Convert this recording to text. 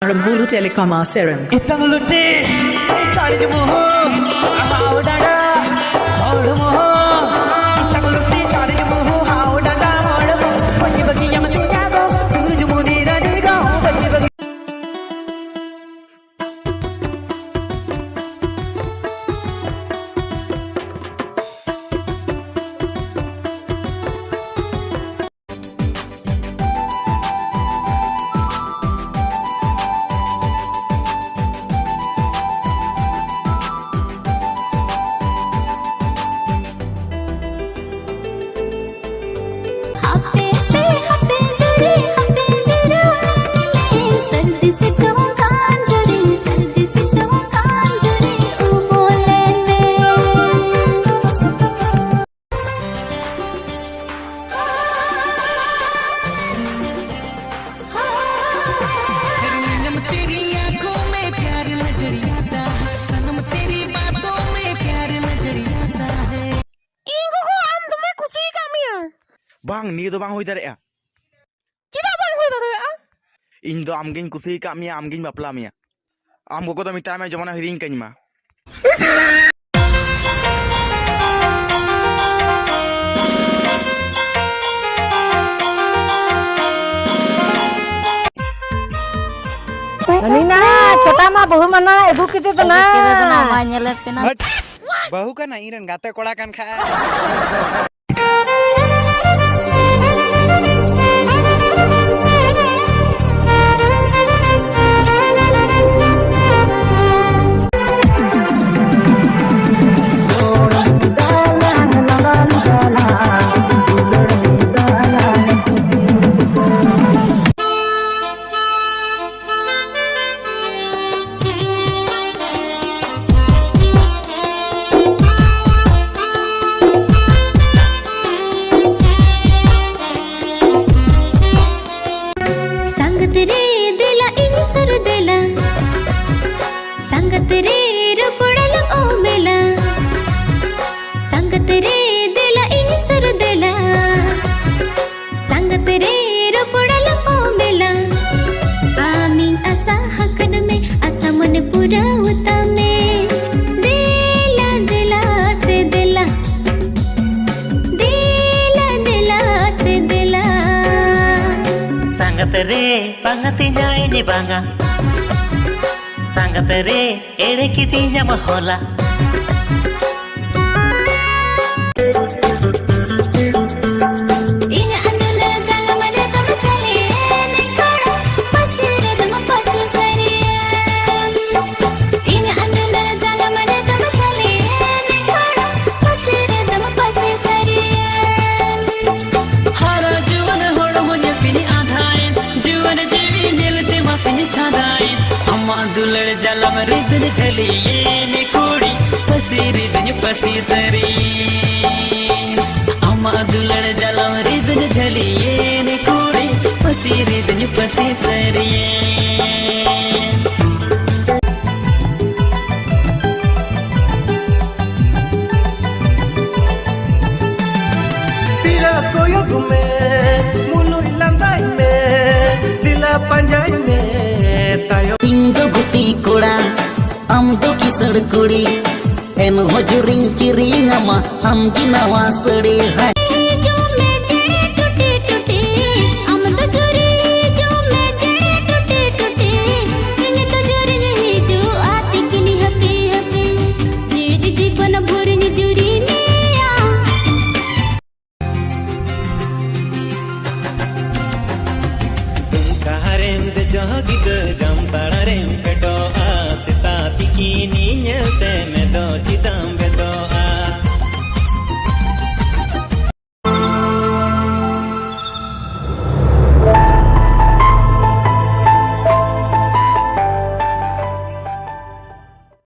Bulu Telecom Serum. Itang luti, cari jemuh, hau dada, hau moh. Itang luti, cari jemuh, hau dada, hau moh. Bagi-bagi yang mati jago, tujuh mudi dari kau. Bagi-bagi. Bang, ni do bang hui dareya. Cida bang hui dareya? इन दो आमगिन कुसी का मिया आमगिन बापला मिया आम गोको तो मिता में जमाना hearing कहीं मा Nina, छोटा मा बहु मना एगु किते तो ना बहु का नहीं रन गाते कोड़ा कान खा Sangatare pangatinya ini bangga Sangatare ere kitinya mahola दुलड़ जलम रिदन चली ये ने कोड़ी पसी रिदन पसी सरी अम्मा दुलड़ जलम रिदन चली ये ने कोड़ी पसी रिदन पसी सरी Bila koyok me, mulu ilandai me, dila panjai me, tayo. Indo guti koda, amdo kisar kudi, en hojuring kiring ama, am ginawa sade hai.